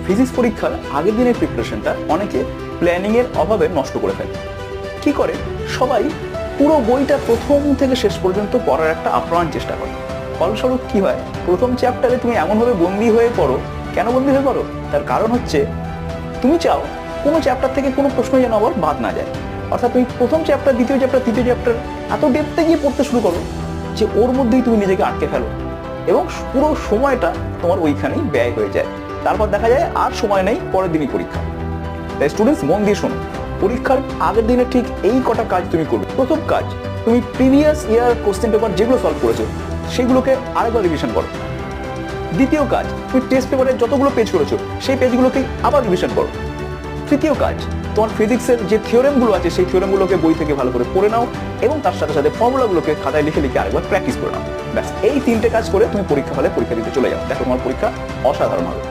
Physics পরীক্ষার আগের দিনের প্রিপারেশনটা অনেকে প্ল্যানিংয়ের অভাবে নষ্ট করে ফেলে। কি করে? সবাই পুরো বইটা প্রথম থেকে শেষ পর্যন্ত পড়ার একটা আপ্রাণ চেষ্টা করে। ফলস্বরূপ কি হয়, প্রথম চ্যাপ্টারে তুমি এমনভাবে বন্দী হয়ে পড়ো। কেন বন্দী হয়ে পড়ো? তার কারণ হচ্ছে তুমি চাও কোনো চ্যাপ্টার থেকে কোনো প্রশ্ন যেন আবার বাদ না যায়। অর্থাৎ তুমি প্রথম চ্যাপ্টার, দ্বিতীয় চ্যাপ্টার, তৃতীয় চ্যাপ্টার এত ডেপথে গিয়ে পড়তে শুরু করো যে ওর মধ্যেই তুমি নিজেকে আটকে ফেলো এবং পুরো সময়টা তোমার ওইখানেই ব্যয় হয়ে যায়। তারপর দেখা যায় আর সময় নেই, পরের দিনই পরীক্ষা। তাই স্টুডেন্টস, মন দিয়ে শোনো, পরীক্ষার আগের দিনে ঠিক এই কটা কাজ তুমি করবে। প্রথম কাজ, তুমি প্রিভিয়াস ইয়ার কোশ্চেন পেপার যেগুলো সলভ করেছো সেগুলোকে আরেকবার রিভিশন করো। দ্বিতীয় কাজ, তুমি টেস্ট পেপারে যতগুলো পেজ করেছো সেই পেজগুলোকে আবার রিভিশন করো। তৃতীয় কাজ, তোমার ফিজিক্সের যে থিওরেমগুলো আছে সেই থিওরেমগুলোকে বই থেকে ভালো করে পড়ে নাও এবং তার সাথে সাথে ফর্মুলাগুলোকে খাতায় লিখে লিখে আরেকবার প্র্যাকটিস করে নাও। ব্যাস, এই তিনটে কাজ করে তুমি পরীক্ষা হলে পরীক্ষা দিতে চলে যাও। দেখো তোমার পরীক্ষা অসাধারণ হবে।